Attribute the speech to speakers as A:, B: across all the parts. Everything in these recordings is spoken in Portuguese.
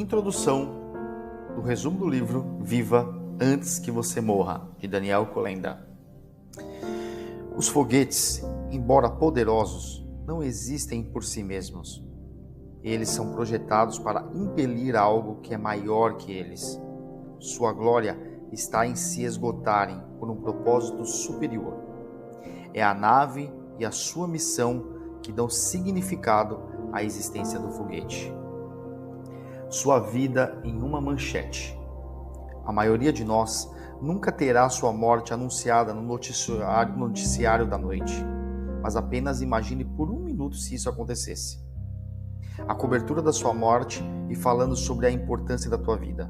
A: Introdução do resumo do livro Viva Antes que Você Morra, de Daniel Kolenda. Os foguetes, embora poderosos, não existem por si mesmos. Eles são projetados para impelir algo que é maior que eles. Sua glória está em se esgotarem por um propósito superior. É a nave e a sua missão que dão significado à existência do foguete. Sua vida em uma manchete. A maioria de nós nunca terá sua morte anunciada no noticiário da noite, mas apenas imagine por um minuto se isso acontecesse. A cobertura da sua morte e falando sobre a importância da tua vida.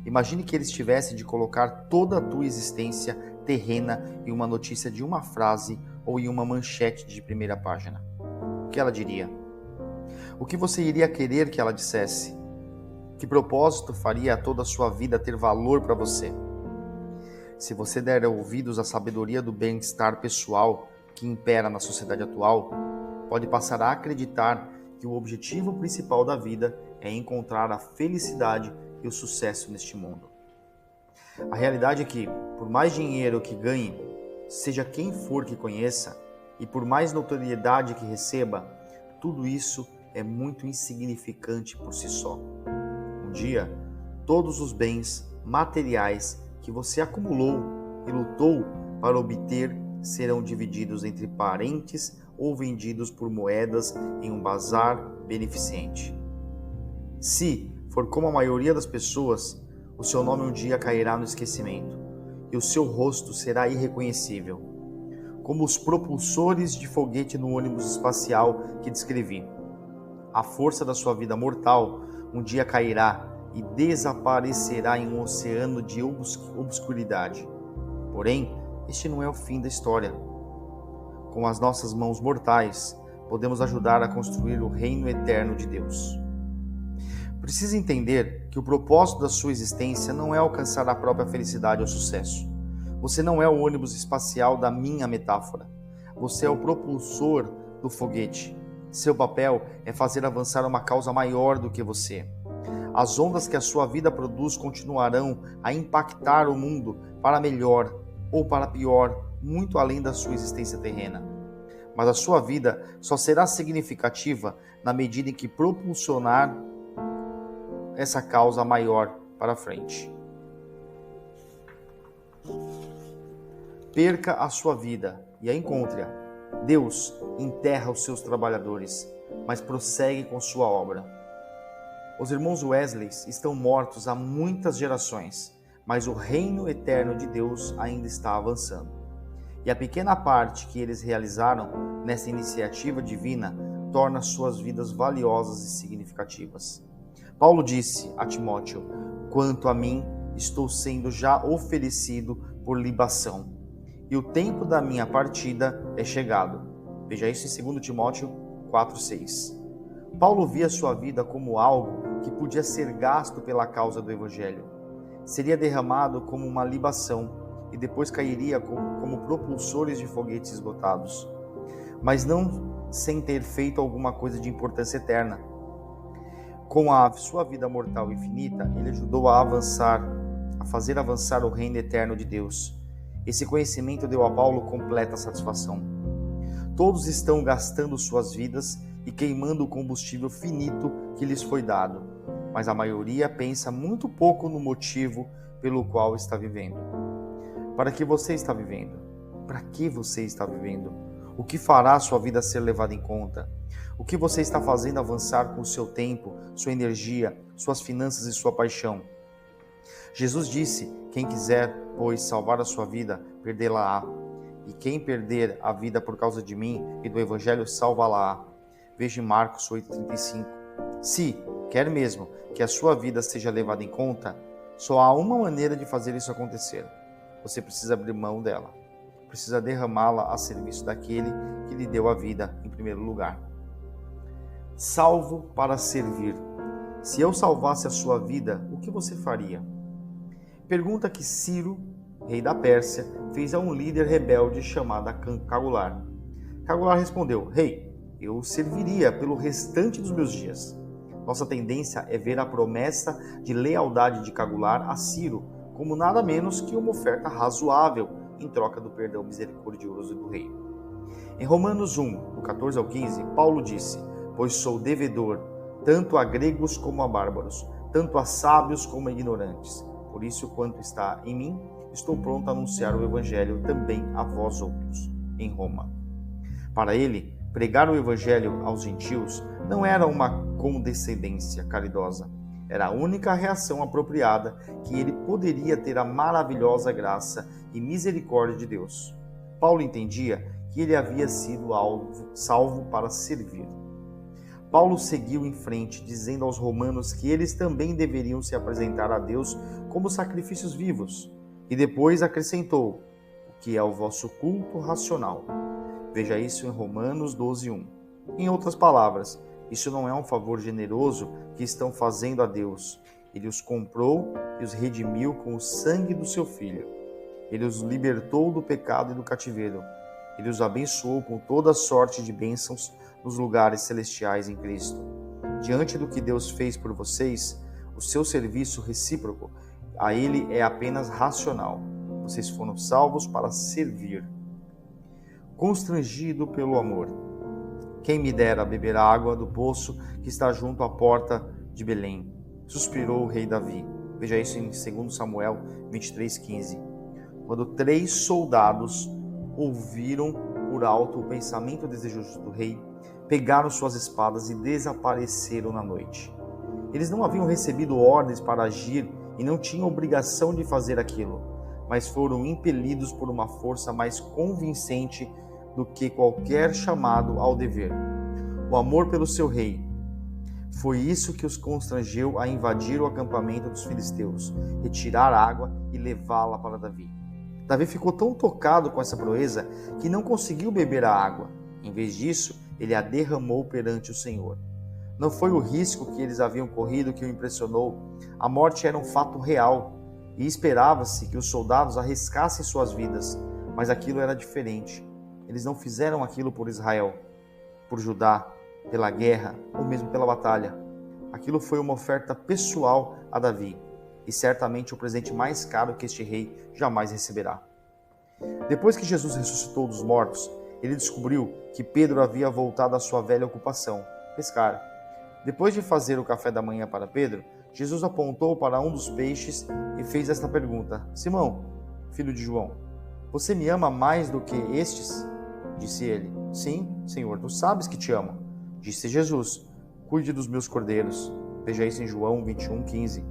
A: Imagine que eles tivessem de colocar toda a tua existência terrena em uma notícia de uma frase ou em uma manchete de primeira página. O que ela diria? O que você iria querer que ela dissesse? Que propósito faria toda a sua vida ter valor para você? Se você der ouvidos à sabedoria do bem-estar pessoal que impera na sociedade atual, pode passar a acreditar que o objetivo principal da vida é encontrar a felicidade e o sucesso neste mundo. A realidade é que, por mais dinheiro que ganhe, seja quem for que conheça, e por mais notoriedade que receba, tudo isso é muito insignificante por si só. Um dia, todos os bens materiais que você acumulou e lutou para obter serão divididos entre parentes ou vendidos por moedas em um bazar beneficente. Se for como a maioria das pessoas, o seu nome um dia cairá no esquecimento e o seu rosto será irreconhecível, como os propulsores de foguete no ônibus espacial que descrevi. A força da sua vida mortal um dia cairá e desaparecerá em um oceano de obscuridade. Porém, este não é o fim da história. Com as nossas mãos mortais, podemos ajudar a construir o reino eterno de Deus. Precisa entender que o propósito da sua existência não é alcançar a própria felicidade ou sucesso. Você não é o ônibus espacial da minha metáfora. Você é o propulsor do foguete. Seu papel é fazer avançar uma causa maior do que você. As ondas que a sua vida produz continuarão a impactar o mundo para melhor ou para pior, muito além da sua existência terrena. Mas a sua vida só será significativa na medida em que propulsionar essa causa maior para frente. Perca a sua vida e a encontre-a. Deus enterra os seus trabalhadores, mas prossegue com sua obra. Os irmãos Wesley estão mortos há muitas gerações, mas o reino eterno de Deus ainda está avançando. E a pequena parte que eles realizaram nessa iniciativa divina torna suas vidas valiosas e significativas. Paulo disse a Timóteo: quanto a mim, estou sendo já oferecido por libação, e o tempo da minha partida é chegado. Veja isso em 2 Timóteo 4,6. Paulo via sua vida como algo que podia ser gasto pela causa do Evangelho. Seria derramado como uma libação e depois cairia como propulsores de foguetes esgotados. Mas não sem ter feito alguma coisa de importância eterna. Com a sua vida mortal infinita, ele ajudou a fazer avançar o reino eterno de Deus. Esse conhecimento deu a Paulo completa satisfação. Todos estão gastando suas vidas e queimando o combustível finito que lhes foi dado, mas a maioria pensa muito pouco no motivo pelo qual está vivendo. Para que você está vivendo? Para que você está vivendo? O que fará sua vida ser levada em conta? O que você está fazendo avançar com o seu tempo, sua energia, suas finanças e sua paixão? Jesus disse: quem quiser, pois, salvar a sua vida, perdê-la-á. E quem perder a vida por causa de mim e do Evangelho, salva-la-á. Veja em Marcos 8,35. Se quer mesmo que a sua vida seja levada em conta, só há uma maneira de fazer isso acontecer. Você precisa abrir mão dela. Precisa derramá-la a serviço daquele que lhe deu a vida em primeiro lugar. Salvo para servir. Se eu salvasse a sua vida, o que você faria? Pergunta que Ciro, rei da Pérsia, fez a um líder rebelde chamado Cagular. Cagular respondeu: rei, eu o serviria pelo restante dos meus dias. Nossa tendência é ver a promessa de lealdade de Cagular a Ciro como nada menos que uma oferta razoável em troca do perdão misericordioso do rei. Em Romanos 1, do 14 ao 15, Paulo disse: "Pois sou devedor, tanto a gregos como a bárbaros, tanto a sábios como a ignorantes. Por isso, quanto está em mim, estou pronto a anunciar o evangelho também a vós outros, em Roma." Para ele, pregar o evangelho aos gentios não era uma condescendência caridosa. Era a única reação apropriada que ele poderia ter à maravilhosa graça e misericórdia de Deus. Paulo entendia que ele havia sido salvo para servir. Paulo seguiu em frente, dizendo aos romanos que eles também deveriam se apresentar a Deus como sacrifícios vivos, e depois acrescentou: "o que é o vosso culto racional." Veja isso em Romanos 12:1. Em outras palavras, isso não é um favor generoso que estão fazendo a Deus. Ele os comprou e os redimiu com o sangue do seu Filho. Ele os libertou do pecado e do cativeiro. Ele os abençoou com toda sorte de bênçãos nos lugares celestiais em Cristo. Diante do que Deus fez por vocês, o seu serviço recíproco a Ele é apenas racional. Vocês foram salvos para servir. Constrangido pelo amor. Quem me dera beber a água do poço que está junto à porta de Belém, suspirou o rei Davi. Veja isso em 2 Samuel 23:15. Quando 3 soldados ouviram por alto o pensamento desejoso do rei, pegaram suas espadas e desapareceram na noite. Eles não haviam recebido ordens para agir e não tinham obrigação de fazer aquilo, mas foram impelidos por uma força mais convincente do que qualquer chamado ao dever: o amor pelo seu rei. Foi isso que os constrangeu a invadir o acampamento dos filisteus, retirar água e levá-la para Davi. Davi ficou tão tocado com essa proeza que não conseguiu beber a água. Em vez disso, ele a derramou perante o Senhor. Não foi o risco que eles haviam corrido que o impressionou. A morte era um fato real e esperava-se que os soldados arriscassem suas vidas, mas aquilo era diferente. Eles não fizeram aquilo por Israel, por Judá, pela guerra ou mesmo pela batalha. Aquilo foi uma oferta pessoal a Davi e certamente o presente mais caro que este rei jamais receberá. Depois que Jesus ressuscitou dos mortos, ele descobriu que Pedro havia voltado à sua velha ocupação, pescar. Depois de fazer o café da manhã para Pedro, Jesus apontou para um dos peixes e fez esta pergunta: "Simão, filho de João, você me ama mais do que estes?" Disse ele: "Sim, Senhor, tu sabes que te amo." Disse Jesus: "Cuide dos meus cordeiros." Veja isso em João 21:15.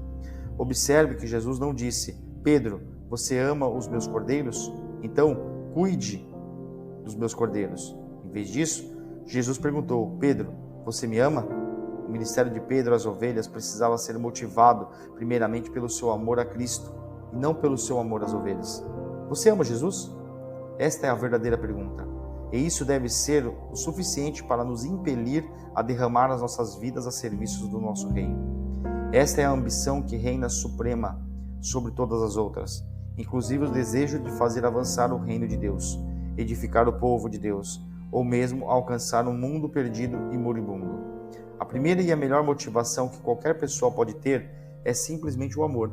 A: Observe que Jesus não disse: "Pedro, você ama os meus cordeiros? Então, cuide dos meus cordeiros." Em vez disso, Jesus perguntou: "Pedro, você me ama?" O ministério de Pedro às ovelhas precisava ser motivado primeiramente pelo seu amor a Cristo e não pelo seu amor às ovelhas. Você ama Jesus? Esta é a verdadeira pergunta. E isso deve ser o suficiente para nos impelir a derramar as nossas vidas a serviço do nosso Rei. Esta é a ambição que reina suprema sobre todas as outras, inclusive o desejo de fazer avançar o reino de Deus, edificar o povo de Deus, ou mesmo alcançar um mundo perdido e moribundo. A primeira e a melhor motivação que qualquer pessoa pode ter é simplesmente o amor.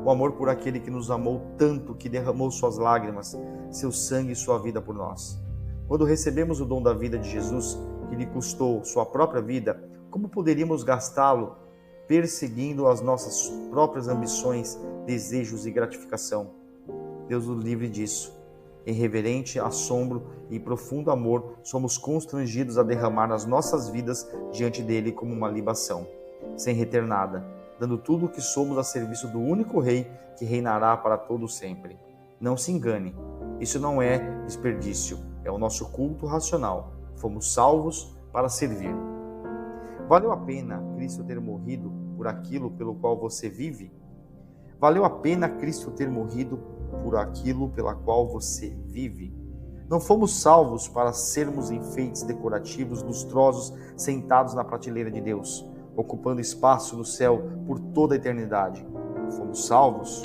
A: O amor por aquele que nos amou tanto que derramou suas lágrimas, seu sangue e sua vida por nós. Quando recebemos o dom da vida de Jesus, que lhe custou sua própria vida, como poderíamos gastá-lo perseguindo as nossas próprias ambições, desejos e gratificação? Deus nos livre disso. Em reverente assombro e profundo amor, somos constrangidos a derramar as nossas vidas diante dele como uma libação, sem reter nada, dando tudo o que somos a serviço do único Rei que reinará para todo sempre. Não se engane, isso não é desperdício, é o nosso culto racional. Fomos salvos para servir. Valeu a pena Cristo ter morrido por aquilo pelo qual você vive? Valeu a pena Cristo ter morrido por aquilo pela qual você vive? Não fomos salvos para sermos enfeites decorativos, lustrosos, sentados na prateleira de Deus, ocupando espaço no céu por toda a eternidade. Fomos salvos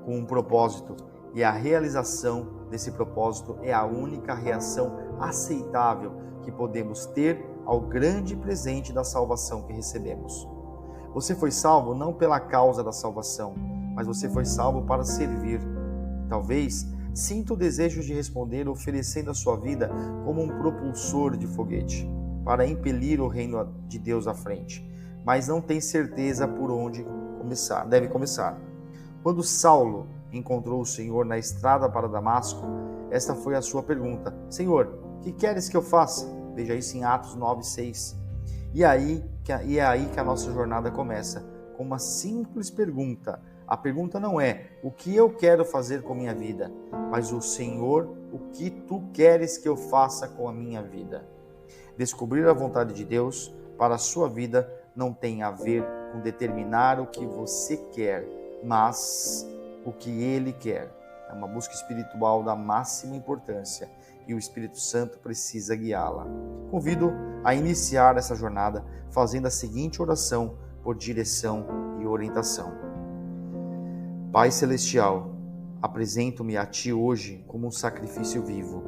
A: com um propósito, e a realização desse propósito é a única reação aceitável que podemos ter ao grande presente da salvação que recebemos. Você foi salvo não pela causa da salvação, mas você foi salvo para servir. Talvez sinta o desejo de responder oferecendo a sua vida como um propulsor de foguete, para impelir o reino de Deus à frente, mas não tem certeza por onde deve começar. Quando Saulo encontrou o Senhor na estrada para Damasco, esta foi a sua pergunta: Senhor, que queres que eu faça? Veja isso em Atos 9:6. E é aí que a nossa jornada começa, com uma simples pergunta. A pergunta não é o que eu quero fazer com minha vida, mas o Senhor, o que tu queres que eu faça com a minha vida? Descobrir a vontade de Deus para a sua vida não tem a ver com determinar o que você quer, mas o que Ele quer. É uma busca espiritual da máxima importância e o Espírito Santo precisa guiá-la. Convido a iniciar essa jornada fazendo a seguinte oração por direção e orientação. Pai Celestial, apresento-me a Ti hoje como um sacrifício vivo,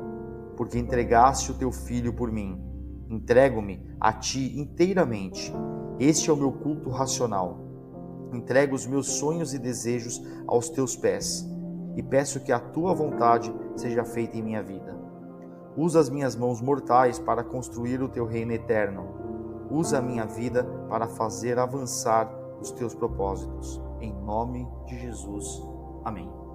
A: porque entregaste o Teu Filho por mim. Entrego-me a Ti inteiramente. Este é o meu culto racional. Entrego os meus sonhos e desejos aos Teus pés e peço que a Tua vontade seja feita em minha vida. Usa as minhas mãos mortais para construir o Teu reino eterno. Usa a minha vida para fazer avançar os Teus propósitos. Em nome de Jesus. Amém.